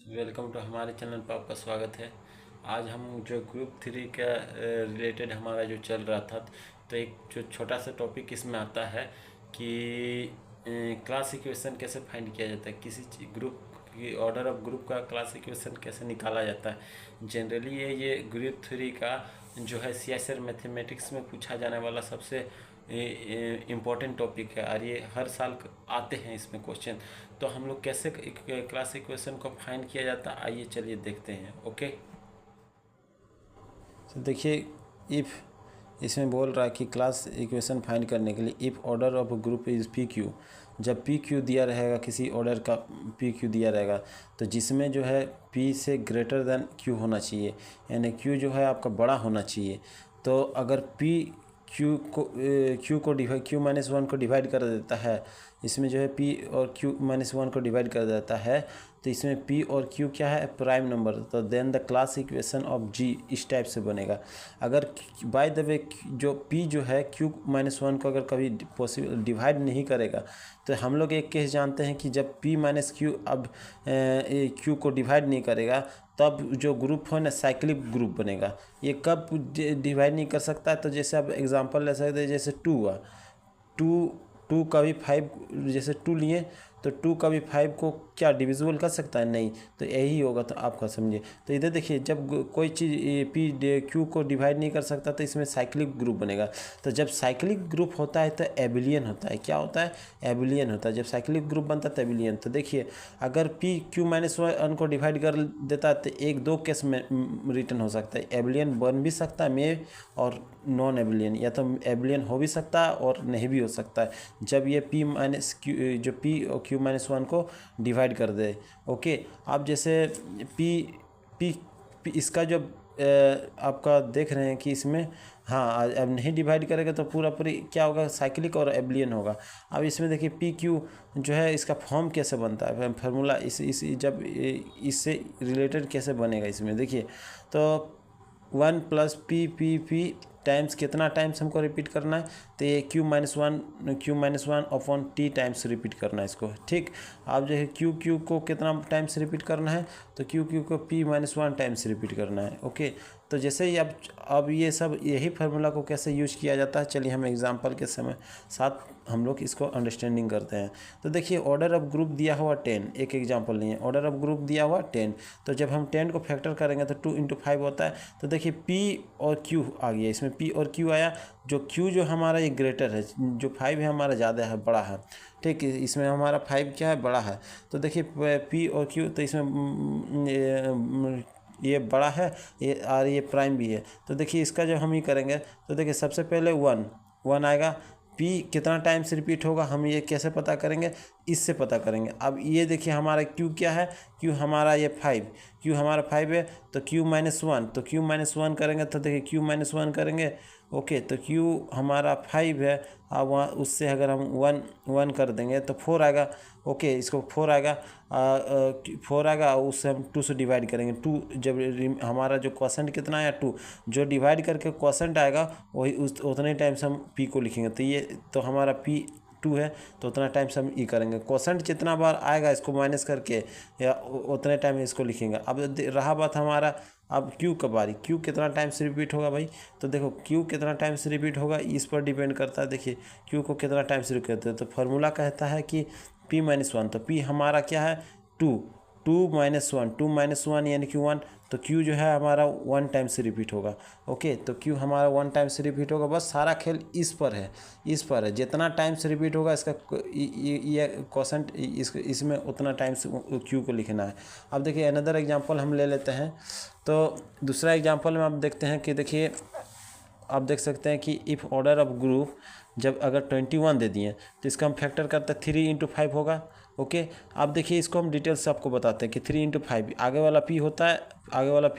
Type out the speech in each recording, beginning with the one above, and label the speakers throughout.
Speaker 1: Welcome to हमारे channel पर आपका स्वागत है। आज हम जो ग्रुप 3 का रिलेटेड हमारा जो चल रहा था, तो एक जो छोटा सा टॉपिक इसमें आता है कि क्लास इक्वेशन कैसे फाइंड किया जाता है, किसी ग्रुप की ऑर्डर ऑफ ग्रुप का क्लास इक्वेशन कैसे निकाला जाता है। जनरली ये ग्रुप 3 का जो है सीएसआर मैथमेटिक्स में पूछा जाने वाला सबसे इम्पोर्टेंट टॉपिक है और ये हर साल आते हैं इसमें क्वेश्चन। तो हम लोग कैसे क्लास इक्वेशन को फाइंड किया जाता है, आइए चलिए देखते हैं। ओके, तो देखिए इफ़ इसमें बोल रहा है कि क्लास इक्वेशन फाइंड करने के लिए if order of group is P Q, जब पी क्यू दिया रहेगा, किसी ऑर्डर का पी क्यू दिया रहेगा, तो जिसमें जो है पी से ग्रेटर देन क्यू होना चाहिए, यानी क्यू जो है आपका बड़ा होना चाहिए। तो अगर पी क्यू माइनस वन को डिवाइड कर देता है, इसमें जो है पी और क्यू माइनस वन को डिवाइड कर देता है, तो इसमें पी और क्यू क्या है, प्राइम नंबर। तो then the class equation of G इस टाइप से बनेगा। अगर बाय द वे जो पी जो है क्यू माइनस वन को अगर कभी पॉसिबल डिवाइड नहीं करेगा, तो हम लोग एक केस जानते हैं कि जब पी माइनस क्यू अब क्यू को डिवाइड नहीं करेगा, तब जो ग्रुप हो ना साइक्लिक ग्रुप बनेगा। ये कब डिवाइड नहीं कर सकता है, तो जैसे आप एग्जांपल ले सकते हैं, जैसे टू हुआ, टू टू का भी फाइव, जैसे टू लिए तो टू का भी फाइव को क्या डिविजिबल कर सकता है, नहीं। तो यही होगा, तो आपका समझिए। तो इधर देखिए, जब कोई चीज़ पी क्यू को डिवाइड नहीं कर सकता, तो इसमें साइक्लिक ग्रुप बनेगा। तो जब साइक्लिक ग्रुप होता है तो एबिलियन होता है। क्या होता है? एबिलियन होता है। जब साइक्लिक ग्रुप बनता है तो एबिलियन। तो देखिए, अगर पी क्यू माइनस वन को डिवाइड कर देता है तो एक दो केस में रिटर्न हो सकता है। एबिलियन बन भी सकता है में, और नॉन एबिलियन, या तो एबिलियन हो भी सकता है और नहीं भी हो सकता है, जब ये पी माइनस क्यू जो पी और क्यू माइनस वन को डिवाइड कर दे। ओके, आप जैसे पी पी, पी इसका जो आपका देख रहे हैं कि इसमें हाँ अब नहीं डिवाइड करेगा तो पूरी क्या होगा, साइक्लिक और एबिलियन होगा। अब इसमें देखिए पी क्यू जो है इसका फॉर्म कैसे बनता है, फार्मूला इस जब इससे रिलेटेड कैसे बनेगा, इसमें देखिए। तो 1 plus P P P times कितना टाइम्स हमको रिपीट करना है, तो ये Q minus one upon T times repeat करना है इसको। ठीक, आप जो है क्यू को कितना टाइम्स रिपीट करना है, तो क्यू को P minus one times repeat करना है। ओके, तो जैसे ही अब ये सब यही फार्मूला को कैसे यूज किया जाता है, चलिए हम एग्जांपल के समय साथ हम लोग इसको अंडरस्टैंडिंग करते हैं। तो देखिए, ऑर्डर ऑफ ग्रुप दिया हुआ 10, एक एग्जांपल नहीं है, ऑर्डर ऑफ ग्रुप दिया हुआ 10। तो जब हम 10 को फैक्टर करेंगे तो 2 × 5 होता है। तो देखिए पी और क्यू आ गया, इसमें पी और क्यू आया। जो क्यू जो हमारा ये ग्रेटर है, जो 5 है हमारा ज़्यादा है, बड़ा है। ठीक, इसमें हमारा 5 क्या है, बड़ा है। तो देखिए पी और क्यू, तो इसमें ये बड़ा है, ये और ये प्राइम भी है। तो देखिए इसका जब हम ही करेंगे, तो देखिए सबसे पहले 1 आएगा। पी कितना टाइम्स रिपीट होगा, हम ये कैसे पता करेंगे, इससे पता करेंगे। अब ये देखिए हमारा क्यू क्या है, क्यू हमारा ये 5, क्यू हमारा 5 है, तो क्यू माइनस वन, तो क्यू माइनस वन करेंगे, तो देखिए क्यू माइनस वन करेंगे। ओके, तो क्यू हमारा 5 है, अब वहाँ उससे अगर हम वन कर देंगे तो 4 आएगा। ओके, इसको 4 आएगा, 4 आएगा, उससे हम 2 से डिवाइड करेंगे। 2 जब हमारा जो क्वोशंट कितना आया 2, जो डिवाइड करके क्वोशंट आएगा वही उतने टाइम्स हम पी को लिखेंगे। तो ये तो हमारा पी 2 है, तो उतना टाइम्स हम ई करेंगे। क्वोशंट जितना बार आएगा इसको माइनस करके, या उतने टाइम इसको लिखेंगे। अब रहा बात हमारा अब क्यू का बारी, क्यू कितना टाइम से रिपीट होगा भाई, तो देखो क्यू कितना टाइम से रिपीट होगा इस पर डिपेंड करता है। देखिए क्यू को कितना टाइम से रिपीट करते हैं, तो फार्मूला कहता है कि पी माइनस वन, तो पी हमारा क्या है 2, 2 माइनस वन यानी कि 1। तो क्यू जो है हमारा 1 टाइम से रिपीट होगा। ओके, तो क्यू हमारा 1 टाइम से रिपीट होगा। बस सारा खेल इस पर है, जितना टाइम से रिपीट होगा इसका ये क्वोशंट इसमें उतना टाइम से क्यू को लिखना है। अब देखिए अनदर एग्जांपल हम ले लेते हैं। तो दूसरा एग्जांपल में आप देखते हैं कि देखिए आप देख सकते हैं कि इफ़ ऑर्डर ऑफ ग्रुप जब अगर 21 दे दिए, तो इसका हम फैक्टर करते हैं 3 × 5 होगा। ओके, अब देखिए इसको हम डिटेल से आपको बताते हैं कि 3 × 5 आगे वाला पी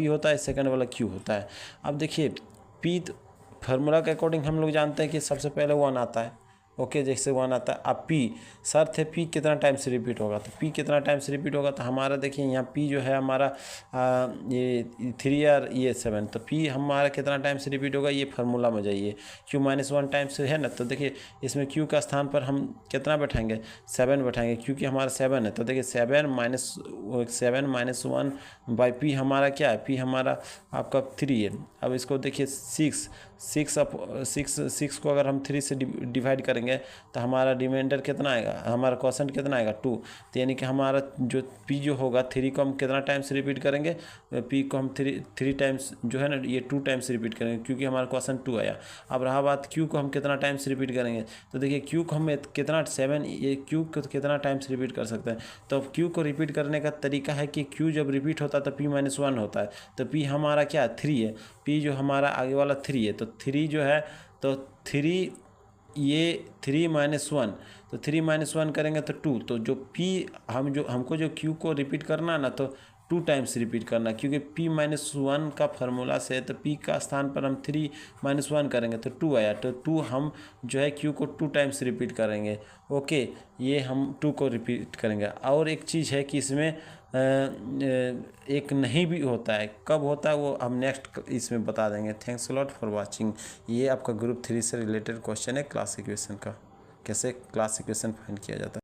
Speaker 1: होता है, सेकंड वाला क्यू होता है। अब देखिए पी, फार्मूला के अकॉर्डिंग हम लोग जानते हैं कि सबसे पहले 1 आता है। ओके, जैसे 1 आता है। अब पी शर्त है, पी कितना टाइम से रिपीट होगा, तो पी कितना टाइम से रिपीट होगा, तो हमारा देखिए यहाँ पी जो है हमारा ये 3 और ये 7, तो पी हमारा कितना टाइम से रिपीट होगा, ये फार्मूला में जाइए। Q-1 टाइम से है ना, तो देखिए इसमें Q का स्थान पर हम कितना बैठाएंगे, 7 बैठाएंगे, क्योंकि हमारा 7 है। तो देखिए 7 - 1/P हमारा क्या है, P हमारा आपका 3 है। अब इसको देखिए 6 को अगर हम 3 से डिवाइड करेंगे तो हमारा रिमाइंडर कितना आएगा, हमारा क्वोशंट कितना आएगा, 2। तो यानी कि हमारा जो पी जो होगा 3 को हम कितना टाइम से रिपीट करेंगे, पी को हम 3 टाइम्स जो है ना ये 2 टाइम्स रिपीट करेंगे, क्योंकि हमारा क्वोशंट 2 आया। अब रहा बात क्यू को हम कितना टाइम से रिपीट करेंगे, तो देखिए क्यू को हम कितना 7, ये क्यू को कितना टाइम से रिपीट कर सकते हैं। तो अब क्यू को रिपीट करने का तरीका है कि क्यू जब रिपीट होता है तो P-1 होता है। तो पी हमारा क्या है, 3 है। पी जो हमारा आगे वाला 3 है, तो 3 जो है, तो 3 ये 3 - 1, तो 3 - 1 करेंगे तो 2। तो जो पी हमको जो क्यू को रिपीट करना है ना, तो 2 टाइम्स रिपीट करना, क्योंकि P-1 का फार्मूला से, तो P का स्थान पर हम 3 - 1 करेंगे तो 2 आया। तो 2 हम जो है Q को 2 टाइम्स रिपीट करेंगे। ओके, ये हम 2 को रिपीट करेंगे। और एक चीज़ है कि इसमें एक नहीं भी होता है, कब होता है वो हम नेक्स्ट इसमें बता देंगे। Thanks a lot for watching. ये आपका ग्रुप 3 से रिलेटेड क्वेश्चन है क्लास इक्वेशन का, कैसे क्लास इक्वेशन फाइंड किया जाता है।